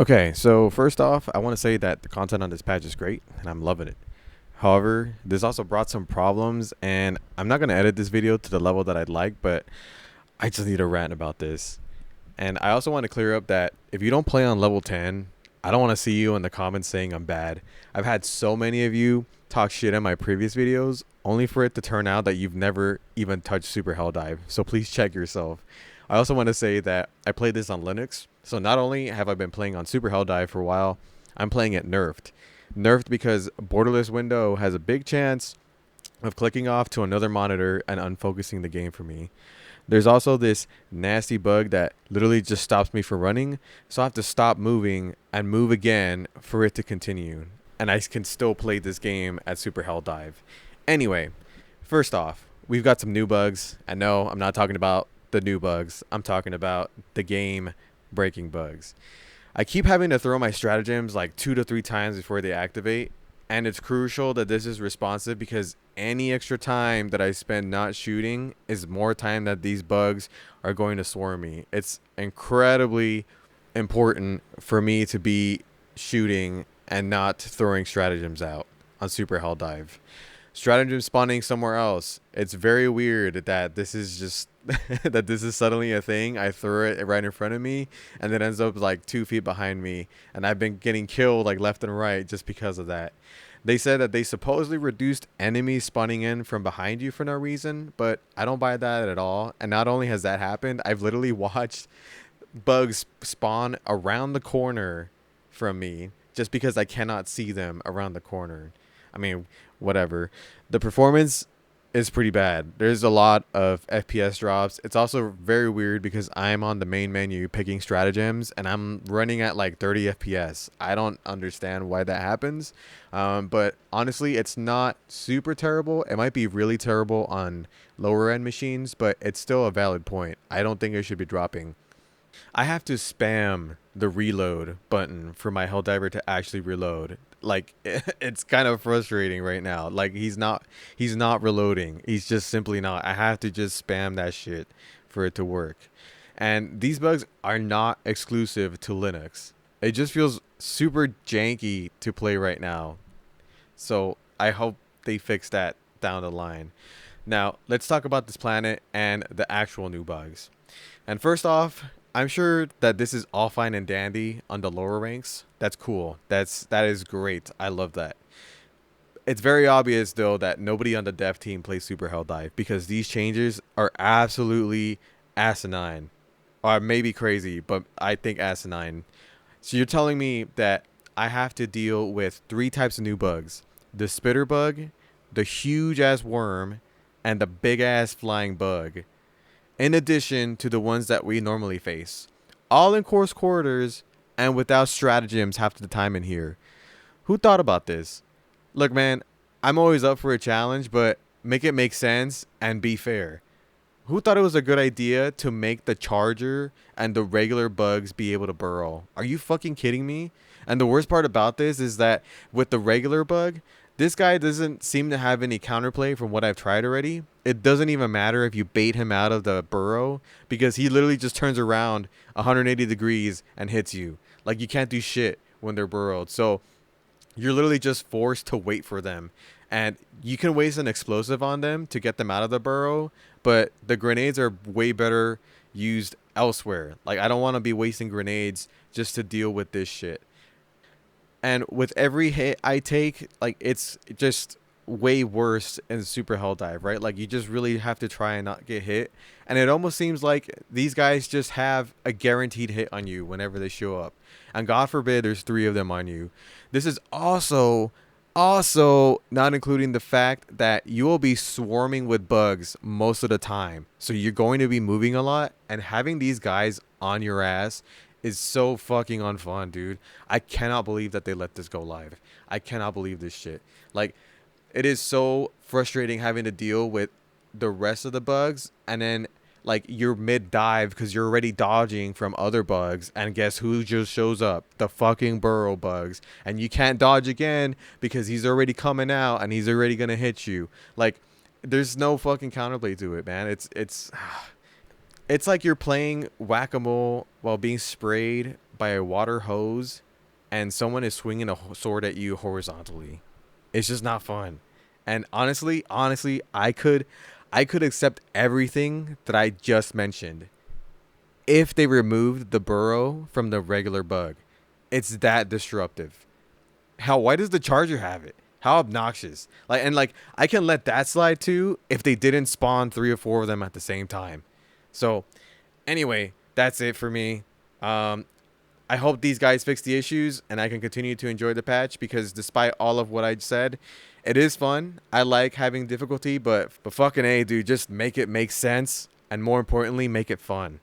Okay, so first off, I want to say that the content on this patch is great and I'm loving it. However, this also brought some problems, and I'm not going to edit this video to the level that I'd like, but I just need to rant about this. And I also want to clear up that if you don't play on level 10, I don't want to see you in the comments saying I'm bad. I've had so many of you talk shit in my previous videos, only for it to turn out that you've never even touched Super Helldive. So please check yourself. I also want to say that I played this on Linux. So not only have I been playing on Super Helldive for a while, I'm playing it nerfed. Nerfed because borderless window has a big chance of clicking off to another monitor and unfocusing the game for me. There's also this nasty bug that literally just stops me from running, so I have to stop moving and move again for it to continue. And I can still play this game at Super Hell Dive. Anyway, first off, we've got some new bugs. And no, I'm not talking about the new bugs. I'm talking about the game breaking bugs. I keep having to throw my stratagems like 2 to 3 times before they activate, and it's crucial that this is responsive because any extra time that I spend not shooting is more time that these bugs are going to swarm me. It's incredibly important for me to be shooting and not throwing stratagems out on Super Hell Dive. Stratagem spawning somewhere else. It's very weird that this is just that this is suddenly a thing. I throw it right in front of me and it ends up like 2 feet behind me, and I've been getting killed like left and right just because of that. They said that they supposedly reduced enemies spawning in from behind you for no reason, but I don't buy that at all. And not only has that happened, I've literally watched bugs spawn around the corner from me just because I cannot see them around the corner. I mean, whatever. The performance is pretty bad. There's a lot of FPS drops. It's also very weird because I'm on the main menu picking stratagems and I'm running at like 30 FPS. I don't understand why that happens. But honestly, it's not super terrible. It might be really terrible on lower end machines, but it's still a valid point. I don't think it should be dropping. I have to spam the reload button for my Helldiver to actually reload. Like it's kind of frustrating right now. Like he's not reloading. He's just simply not. I have to just spam that shit for it to work. And these bugs are not exclusive to Linux. It just feels super janky to play right now. So I hope they fix that down the line. Now, let's talk about this planet and the actual new bugs. And first off, I'm sure that this is all fine and dandy on the lower ranks. That's cool. That is great. I love that. It's very obvious though that nobody on the dev team plays Super Hell Dive because these changes are absolutely asinine. Or maybe crazy, but I think asinine. So you're telling me that I have to deal with 3 types of new bugs: the spitter bug, the huge ass worm, and the big ass flying bug, in addition to the ones that we normally face, all in close quarters and without stratagems half the time in here. Who thought about this? Look, man, I'm always up for a challenge, but make it make sense and be fair. Who thought it was a good idea to make the charger and the regular bugs be able to burrow? Are you fucking kidding me? And the worst part about this is that with the regular bug, this guy doesn't seem to have any counterplay from what I've tried already. It doesn't even matter if you bait him out of the burrow because he literally just turns around 180 degrees and hits you. Like you can't do shit when they're burrowed. So you're literally just forced to wait for them. And you can waste an explosive on them to get them out of the burrow, but the grenades are way better used elsewhere. Like I don't want to be wasting grenades just to deal with this shit. And with every hit I take, like it's just way worse in Super Hell Dive, right? Like you just really have to try and not get hit. And it almost seems like these guys just have a guaranteed hit on you whenever they show up. And God forbid there's 3 of them on you. This is also not including the fact that you will be swarming with bugs most of the time. So you're going to be moving a lot, and having these guys on your ass is so fucking unfun, dude. I cannot believe that they let this go live. I cannot believe this shit. Like, it is so frustrating having to deal with the rest of the bugs, and then like you're mid dive because you're already dodging from other bugs, and guess who just shows up? The fucking burrow bugs, and you can't dodge again because he's already coming out and he's already gonna hit you. Like, there's no fucking counterplay to it, man. It's like you're playing whack-a-mole while being sprayed by a water hose and someone is swinging a sword at you horizontally. It's just not fun. And honestly, I could accept everything that I just mentioned if they removed the burrow from the regular bug. It's that disruptive. Hell, why does the charger have it? How obnoxious. Like I can let that slide too if they didn't spawn 3 or 4 of them at the same time. So anyway, that's it for me. I hope these guys fix the issues and I can continue to enjoy the patch, because despite all of what I said, it is fun. I like having difficulty, but fucking A, dude, just make it make sense, and more importantly, make it fun.